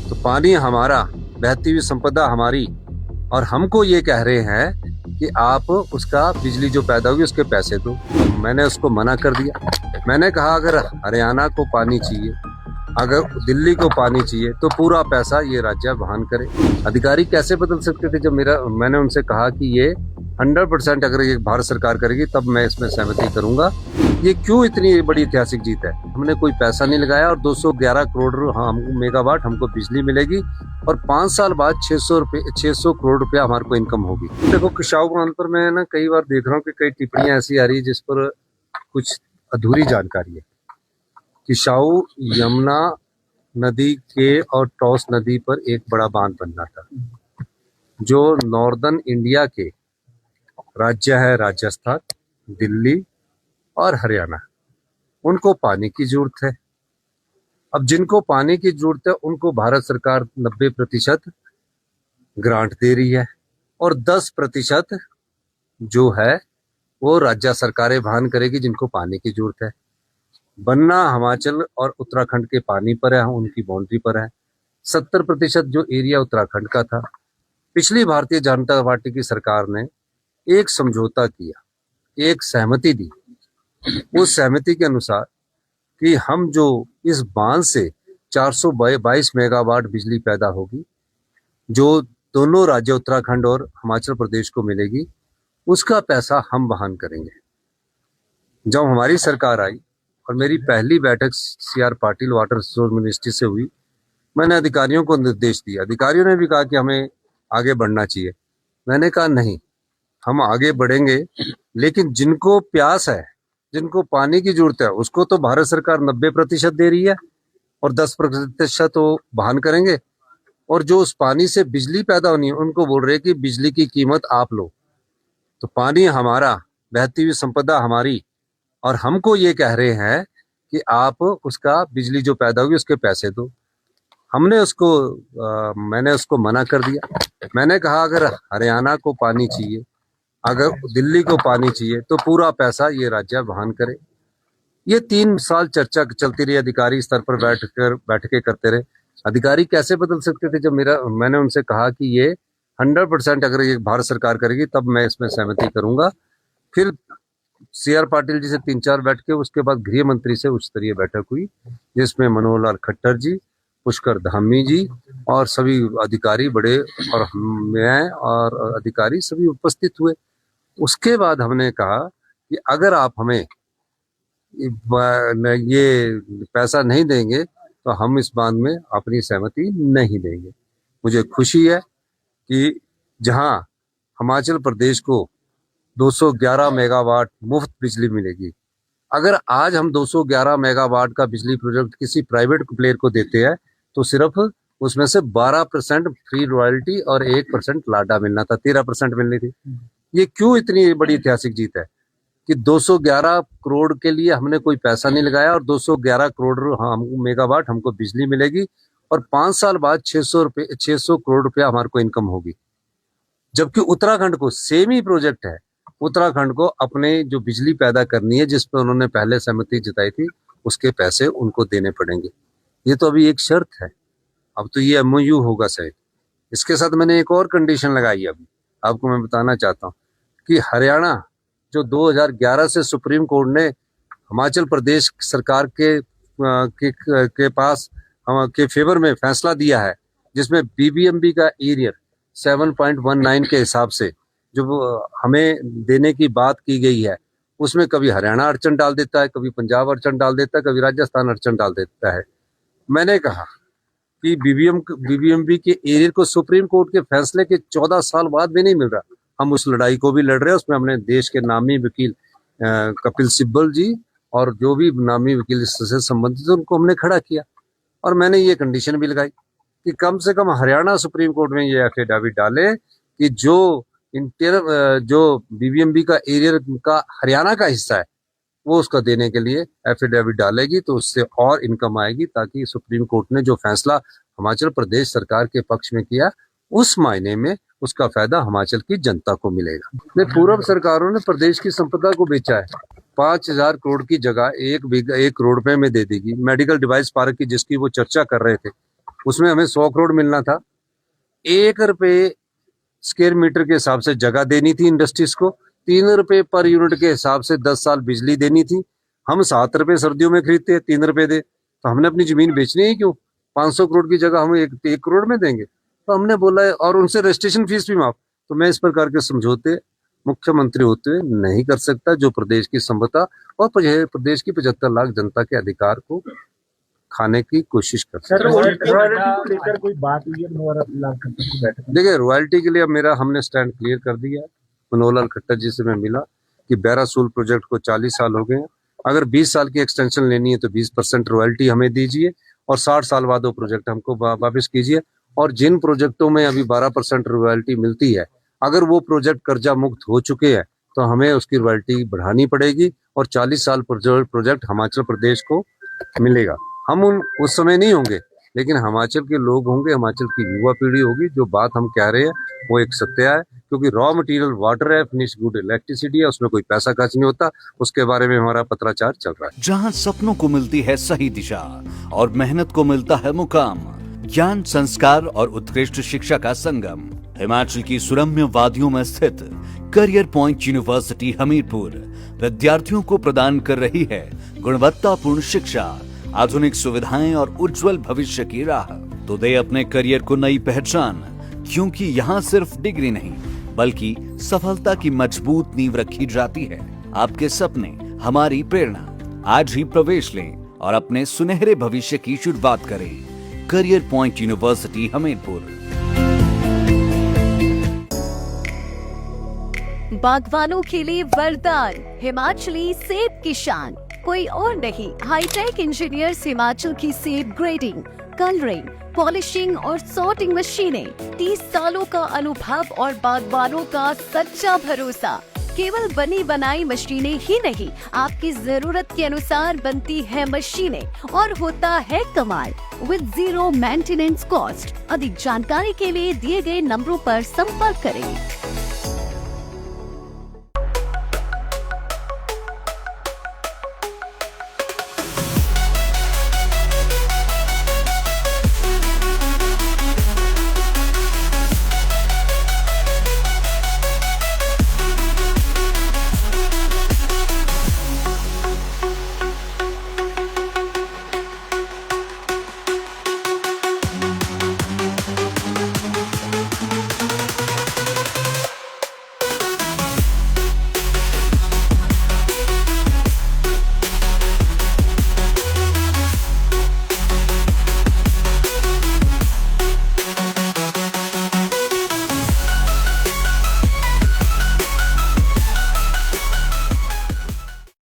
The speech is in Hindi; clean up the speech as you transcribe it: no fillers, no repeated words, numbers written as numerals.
तो पानी हमारा, बहती हुई संपदा हमारी, और हमको ये कह रहे हैं कि आप उसका बिजली जो पैदा होगी उसके पैसे दो। मैंने उसको मना कर दिया। मैंने कहा अगर हरियाणा को पानी चाहिए, अगर दिल्ली को पानी चाहिए तो पूरा पैसा ये राज्य वहन करे। अधिकारी कैसे बदल सकते थे? जब मैंने उनसे कहा कि ये 100% अगर ये भारत सरकार करेगी तब मैं इसमें सहमति करूंगा। ये क्यों इतनी बड़ी ऐतिहासिक जीत है? हमने कोई पैसा नहीं लगाया और 211 करोड़ मेगावाट हमको बिजली मिलेगी और 5 साल बाद 600 करोड़ रुपया हमारे को इनकम होगी। देखो, किसाऊ बांध पर मैं ना कई बार देख रहा हूँ कि कई टिप्पणियां ऐसी आ रही है जिस पर कुछ अधूरी जानकारी है। किसाऊ यमुना नदी के और टॉस नदी पर एक बड़ा बांध बनना था, जो नॉर्दर्न इंडिया के राज्य है राजस्थान, दिल्ली और हरियाणा, उनको पानी की जरूरत है। अब जिनको पानी की जरूरत है उनको भारत सरकार 90% ग्रांट दे रही है और 10% जो है वो राज्य सरकारें वहन करेगी जिनको पानी की जरूरत है। बनना हिमाचल और उत्तराखंड के पानी पर है, उनकी बाउंड्री पर है। 70% जो एरिया उत्तराखंड का था, पिछली भारतीय जनता पार्टी की सरकार ने एक समझौता किया, एक सहमति दी। उस सहमति के अनुसार कि हम जो इस बांध से 422 मेगावाट बिजली पैदा होगी, जो दोनों राज्य उत्तराखंड और हिमाचल प्रदेश को मिलेगी, उसका पैसा हम वहन करेंगे। जब हमारी सरकार आई और मेरी पहली बैठक CR Patil water resource ministry से हुई, मैंने अधिकारियों को निर्देश दिया। अधिकारियों ने भी कहा कि हमें आगे बढ़ना चाहिए। मैंने कहा नहीं, हम आगे बढ़ेंगे, लेकिन जिनको प्यास है, जिनको पानी की जरूरत है, उसको तो भारत सरकार 90% दे रही है और 10% वो वहन करेंगे। और जो उस पानी से बिजली पैदा होनी है उनको बोल रहे हैं कि बिजली की कीमत आप लो। तो पानी हमारा, बहती हुई संपदा हमारी, और हमको ये कह रहे हैं कि आप उसका बिजली जो पैदा होगी उसके पैसे दो। मैंने उसको मना कर दिया। मैंने कहा अगर हरियाणा को पानी चाहिए, अगर दिल्ली को पानी चाहिए तो पूरा पैसा ये राज्य वहन करे। ये 3 साल चर्चा चलती रही, अधिकारी स्तर पर बैठकें करते रहे। अधिकारी कैसे बदल सकते थे? जब मैंने उनसे कहा कि ये 100% अगर ये भारत सरकार करेगी तब मैं इसमें सहमति करूंगा। फिर CR पाटिल जी से 3-4 बैठकें, उसके बाद गृह मंत्री से उच्च स्तरीय बैठक हुई, जिसमें मनोहर लाल खट्टर जी, पुष्कर धामी जी और सभी अधिकारी बड़े और मैं और अधिकारी सभी उपस्थित हुए। उसके बाद हमने कहा कि अगर आप हमें ये पैसा नहीं देंगे तो हम इस बांध में अपनी सहमति नहीं देंगे। मुझे खुशी है कि जहां हिमाचल प्रदेश को 211 मेगावाट मुफ्त बिजली मिलेगी, अगर आज हम 211 मेगावाट का बिजली प्रोजेक्ट किसी प्राइवेट प्लेयर को देते हैं तो सिर्फ उसमें से 12% फ्री रॉयल्टी और 1% लाडा मिलना था, 13% मिलनी थी। ये क्यों इतनी बड़ी ऐतिहासिक जीत है कि 211 करोड़ के लिए हमने कोई पैसा नहीं लगाया और 211 करोड़ मेगावाट हमको बिजली मिलेगी और 5 साल बाद 600 करोड़ रुपया हमारे को इनकम होगी। जबकि उत्तराखंड को सेम ही प्रोजेक्ट है, उत्तराखंड को अपने जो बिजली पैदा करनी है जिस पर उन्होंने पहले सहमति जताई थी, उसके पैसे उनको देने पड़ेंगे। ये तो अभी एक शर्त है, अब तो ये MOU होगा शायद। इसके साथ मैंने एक और कंडीशन लगाई है, अभी आपको मैं बताना चाहता हूँ कि हरियाणा जो 2011 से सुप्रीम कोर्ट ने हिमाचल प्रदेश सरकार के पास के फेवर में फैसला दिया है, जिसमें BBMB का एरियर 7.19 के हिसाब से जो हमें देने की बात की गई है, उसमें कभी हरियाणा अड़चन डाल देता है, कभी पंजाब अड़चन डाल देता है, कभी राजस्थान अड़चन डाल देता है। मैंने कहा कि BBMB के एरियर को सुप्रीम कोर्ट के फैसले के 14 साल बाद भी नहीं मिल रहा। हम उस लड़ाई को भी लड़ रहे हैं। उसमें हमने देश के नामी वकील कपिल सिब्बल जी और जो भी नामी वकील से संबंधित उनको हमने खड़ा किया और मैंने ये कंडीशन भी लगाई कि कम से कम हरियाणा सुप्रीम कोर्ट में ये एफिडेविट डाले कि जो BBMB का एरियर का हरियाणा का हिस्सा है वो उसका देने के लिए एफिडेविट डालेगी, तो उससे और इनकम आएगी, ताकि सुप्रीम कोर्ट ने जो फैसला हिमाचल प्रदेश सरकार के पक्ष में किया उस मायने में उसका फायदा हिमाचल की जनता को मिलेगा। पूर्व सरकारों ने प्रदेश की संपदा को बेचा है। 5,000 करोड़ की जगह 1 करोड़ रुपए में दे देगी। मेडिकल डिवाइस पार्क की जिसकी वो चर्चा कर रहे थे, उसमें हमें 100 करोड़ मिलना था। 1 रुपए स्क्वायर मीटर के हिसाब से जगह देनी थी इंडस्ट्रीज को, 3 रुपए पर यूनिट के हिसाब से 10 साल बिजली देनी थी। हम 7 रुपए सर्दियों में खरीदते हैं, 3 रुपए दे, तो हमने अपनी जमीन बेचनी है क्यों? 500 करोड़ की जगह हम 1 करोड़ में देंगे? तो हमने बोला है, और उनसे रजिस्ट्रेशन फीस भी माफ। तो मैं इस प्रकार के समझौते मुख्यमंत्री होते हुए नहीं कर सकता, जो प्रदेश की संपदा और प्रदेश की 75 लाख जनता के अधिकार को खाने की कोशिश कर सकता है। कोई बात हुई है? देखिए, रॉयल्टी के लिए अब हमने स्टैंड क्लियर कर दिया है। मनोहर लाल खट्टर जी से मैं मिला कि बैरासूल प्रोजेक्ट को 40 साल हो गए हैं, अगर 20 साल की एक्सटेंशन लेनी है तो 20% रॉयल्टी हमें दीजिए और 60 साल बाद वो प्रोजेक्ट हमको वापस कीजिए। और जिन प्रोजेक्टों में अभी 12% रॉयल्टी मिलती है, अगर वो प्रोजेक्ट कर्जा मुक्त हो चुके हैं तो हमें उसकी रॉयल्टी बढ़ानी पड़ेगी और 40 साल प्रोजेक्ट हिमाचल प्रदेश को मिलेगा। हम उस समय नहीं होंगे, लेकिन हिमाचल के लोग होंगे, हिमाचल की युवा पीढ़ी होगी। जो बात हम कह रहे हैं वो एक सत्य है, क्योंकि रॉ मटेरियल वाटर है, फिनिश गुड इलेक्ट्रिसिटी है, उसमें कोई पैसा खर्च नहीं होता। उसके बारे में हमारा पत्राचार चल रहा है। जहां सपनों को मिलती है सही दिशा और मेहनत को मिलता है मुकाम, ज्ञान, संस्कार और उत्कृष्ट शिक्षा का संगम, हिमाचल की सुरम्य वादियों में स्थित करियर पॉइंट यूनिवर्सिटी हमीरपुर विद्यार्थियों को प्रदान कर रही है गुणवत्तापूर्ण शिक्षा, आधुनिक सुविधाएं और उज्जवल भविष्य की राह। तो दे अपने करियर को नई पहचान, क्योंकि यहाँ सिर्फ डिग्री नहीं बल्कि सफलता की मजबूत नींव रखी जाती है। आपके सपने हमारी प्रेरणा। आज ही प्रवेश लें और अपने सुनहरे भविष्य की शुरुआत करें। Career point university Hamirpur. बागवानों के लिए वरदान, हिमाचली सेब की शान, कोई और नहीं, हाईटेक इंजीनियर्स हिमाचल की सेब ग्रेडिंग, कलरिंग, पॉलिशिंग और सॉर्टिंग मशीनें, 30 सालों का अनुभव और बागवानों का सच्चा भरोसा। केवल बनी बनाई मशीनें ही नहीं, आपकी जरूरत के अनुसार बनती है मशीनें और होता है कमाल, विद 0 मेंटेनेंस कॉस्ट। अधिक जानकारी के लिए दिए गए नंबरों पर संपर्क करें।